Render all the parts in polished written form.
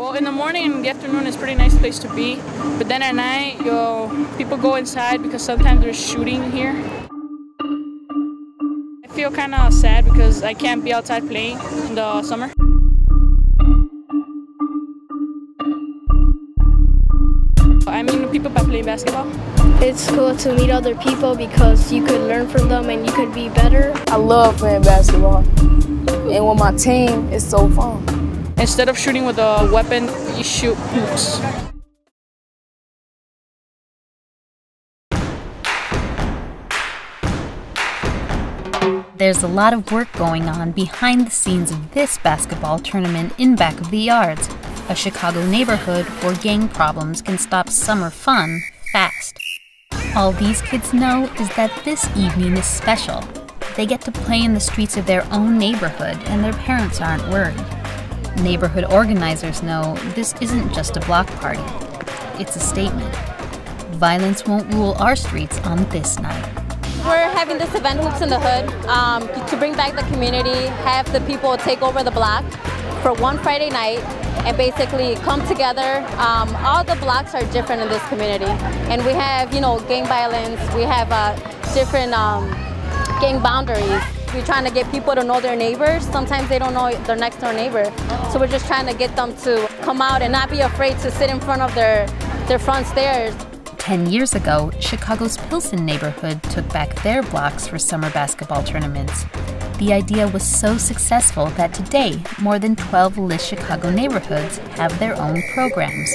Well, in the morning and the afternoon it's a pretty nice place to be, but then at night, people go inside because sometimes there's shooting here. I feel kind of sad because I can't be outside playing in the summer. I mean people by playing basketball. It's cool to meet other people because you could learn from them and you could be better. I love playing basketball, and with my team, it's so fun. Instead of shooting with a weapon, you shoot hoops. There's a lot of work going on behind the scenes of this basketball tournament in Back of the Yards, a Chicago neighborhood where gang problems can stop summer fun fast. All these kids know is that this evening is special. They get to play in the streets of their own neighborhood and their parents aren't worried. Neighborhood organizers know this isn't just a block party. It's a statement. Violence won't rule our streets on this night. We're having this event, Hoops in the Hood, to bring back the community, have the people take over the block for one Friday night and basically come together. All the blocks are different in this community. And we have, gang violence, we have different gang boundaries. We're trying to get people to know their neighbors. Sometimes they don't know their next door neighbor. So we're just trying to get them to come out and not be afraid to sit in front of their front stairs. 10 years ago, Chicago's Pilsen neighborhood took back their blocks for summer basketball tournaments. The idea was so successful that today, more than 12 LISC Chicago neighborhoods have their own programs.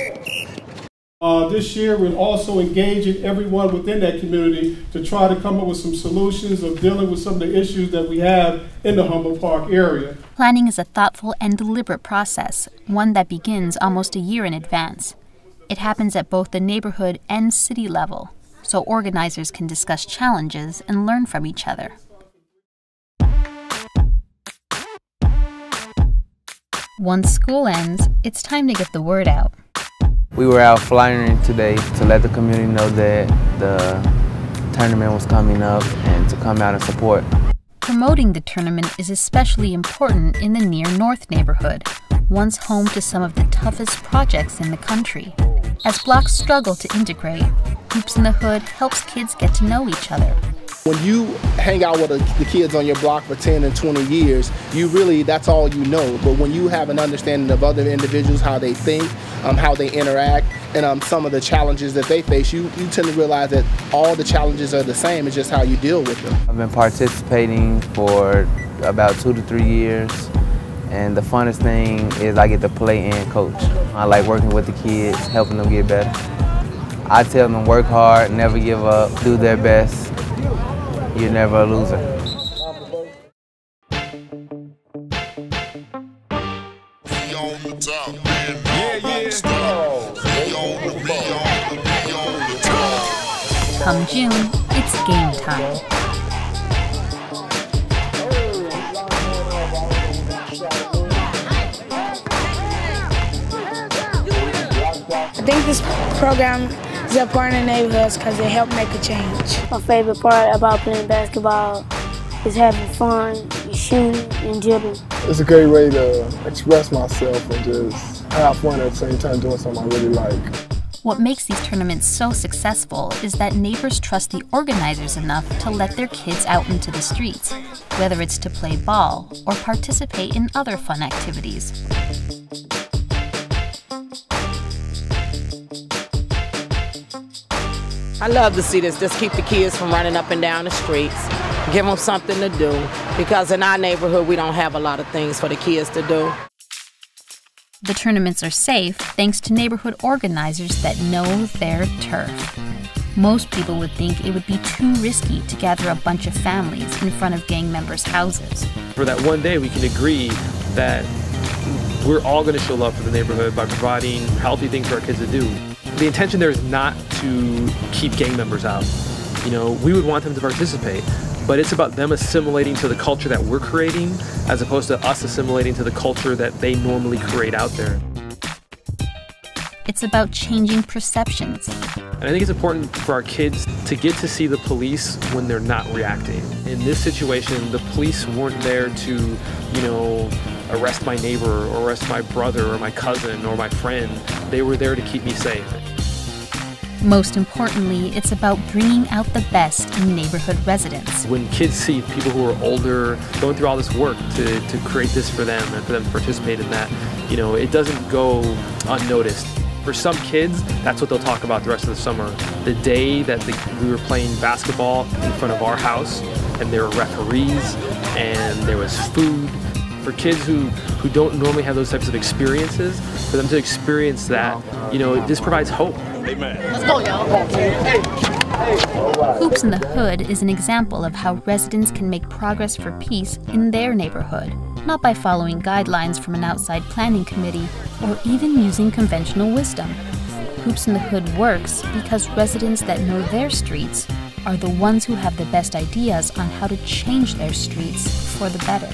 This year, we're also engaging everyone within that community to try to come up with some solutions of dealing with some of the issues that we have in the Humboldt Park area. Planning is a thoughtful and deliberate process, one that begins almost a year in advance. It happens at both the neighborhood and city level, so organizers can discuss challenges and learn from each other. Once school ends, it's time to get the word out. We were out flyering today to let the community know that the tournament was coming up and to come out and support. Promoting the tournament is especially important in the Near North neighborhood, once home to some of the toughest projects in the country. As blocks struggle to integrate, Hoops in the Hood helps kids get to know each other. When you hang out with the kids on your block for 10 and 20 years, that's all you know. But when you have an understanding of other individuals, how they think, how they interact, and some of the challenges that they face, you tend to realize that all the challenges are the same. It's just how you deal with them. I've been participating for about 2 to 3 years. And the funnest thing is I get to play and coach. I like working with the kids, helping them get better. I tell them work hard, never give up, do their best. You're never a loser. Come June, it's game time. I think this program is important in neighborhoods because it helps make a change. My favorite part about playing basketball is having fun, shooting, and dribbling. It's a great way to express myself and just have fun at the same time doing something I really like. What makes these tournaments so successful is that neighbors trust the organizers enough to let their kids out into the streets, whether it's to play ball or participate in other fun activities. I love to see this, just keep the kids from running up and down the streets, give them something to do, because in our neighborhood we don't have a lot of things for the kids to do. The tournaments are safe thanks to neighborhood organizers that know their turf. Most people would think it would be too risky to gather a bunch of families in front of gang members' houses. For that one day we can agree that we're all going to show love for the neighborhood by providing healthy things for our kids to do. The intention there is not to keep gang members out. We would want them to participate, but it's about them assimilating to the culture that we're creating as opposed to us assimilating to the culture that they normally create out there. It's about changing perceptions. And I think it's important for our kids to get to see the police when they're not reacting. In this situation, the police weren't there to, arrest my neighbor or arrest my brother or my cousin or my friend. They were there to keep me safe. Most importantly, it's about bringing out the best in neighborhood residents. When kids see people who are older going through all this work to create this for them and for them to participate in that, you know, it doesn't go unnoticed. For some kids, that's what they'll talk about the rest of the summer. The day that we were playing basketball in front of our house, and there were referees, and there was food. For kids who don't normally have those types of experiences, for them to experience that, you know, this provides hope. Amen. Let's go, y'all. Hoops in the Hood is an example of how residents can make progress for peace in their neighborhood, not by following guidelines from an outside planning committee or even using conventional wisdom. Hoops in the Hood works because residents that know their streets are the ones who have the best ideas on how to change their streets for the better.